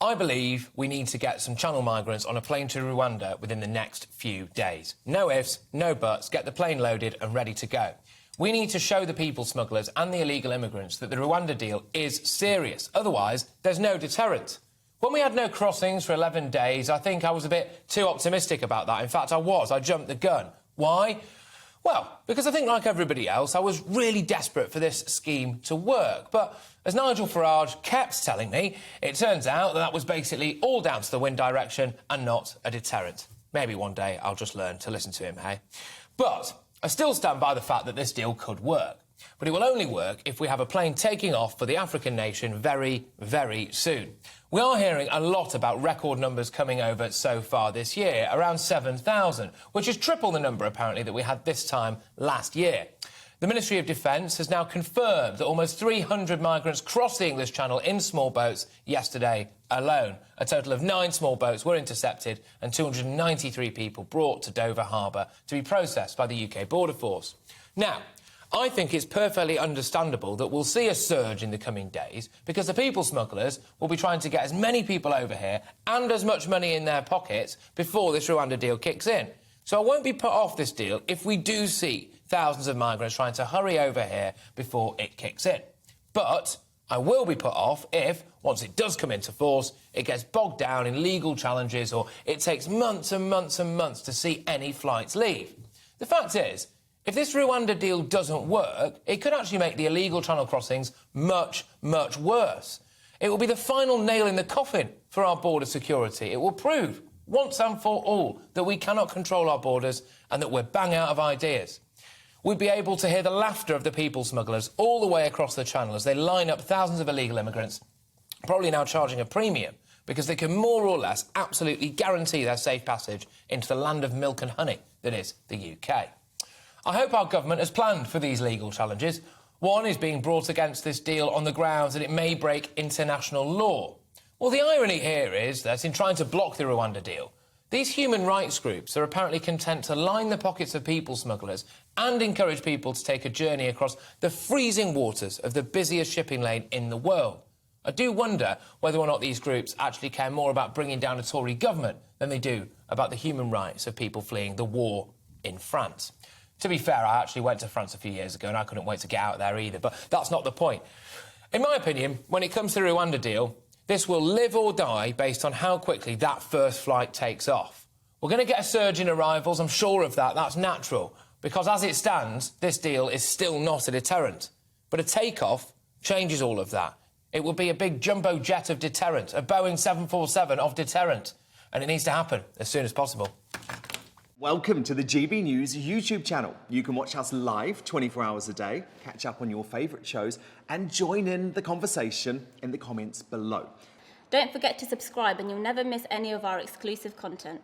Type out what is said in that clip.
I believe we need to get some Channel migrants on a plane to Rwanda within the next few days. No ifs, no buts, get the plane loaded and ready to go. We need to show the people smugglers and the illegal immigrants that the Rwanda deal is serious. Otherwise, there's no deterrent. When we had no crossings for 11 days, I think I was a bit too optimistic about that. In fact, I jumped the gun. Why? Well, because I think, like everybody else, I was really desperate for this scheme to work. But as Nigel Farage kept telling me, it turns out that was basically all down to the wind direction and not a deterrent. Maybe one day I'll just learn to listen to him, hey? But I still stand by the fact that this deal could work. But it will only work if we have a plane taking off for the African nation very, very soon. We are hearing a lot about record numbers coming over so far this year, around 7,000, which is triple the number, apparently, that we had this time last year. The Ministry of Defence has now confirmed that almost 300 migrants crossed the English Channel in small boats yesterday alone. A total of 9 small boats were intercepted and 293 people brought to Dover Harbour to be processed by the UK Border Force. Now, I think it's perfectly understandable that we'll see a surge in the coming days because the people smugglers will be trying to get as many people over here and as much money in their pockets before this Rwanda deal kicks in. So I won't be put off this deal if we do see thousands of migrants trying to hurry over here before it kicks in. But I will be put off if, once it does come into force, it gets bogged down in legal challenges or it takes months and months and months to see any flights leave. The fact is, if this Rwanda deal doesn't work, it could actually make the illegal channel crossings much, much worse. It will be the final nail in the coffin for our border security. It will prove, once and for all, that we cannot control our borders and that we're bang out of ideas. We'd be able to hear the laughter of the people smugglers all the way across the channel as they line up thousands of illegal immigrants, probably now charging a premium, because they can more or less absolutely guarantee their safe passage into the land of milk and honey that is the UK. I hope our government has planned for these legal challenges. One is being brought against this deal on the grounds that it may break international law. Well, the irony here is that in trying to block the Rwanda deal, these human rights groups are apparently content to line the pockets of people smugglers and encourage people to take a journey across the freezing waters of the busiest shipping lane in the world. I do wonder whether or not these groups actually care more about bringing down a Tory government than they do about the human rights of people fleeing the war in France. To be fair, I actually went to France a few years ago and I couldn't wait to get out there either, but that's not the point. In my opinion, when it comes to the Rwanda deal, this will live or die based on how quickly that first flight takes off. We're going to get a surge in arrivals, I'm sure of that, that's natural, because as it stands, this deal is still not a deterrent. But a takeoff changes all of that. It will be a big jumbo jet of deterrent, a Boeing 747 of deterrent, and it needs to happen as soon as possible. Welcome to the GB News YouTube channel. You can watch us live 24 hours a day, catch up on your favourite shows and join in the conversation in the comments below. Don't forget to subscribe and you'll never miss any of our exclusive content.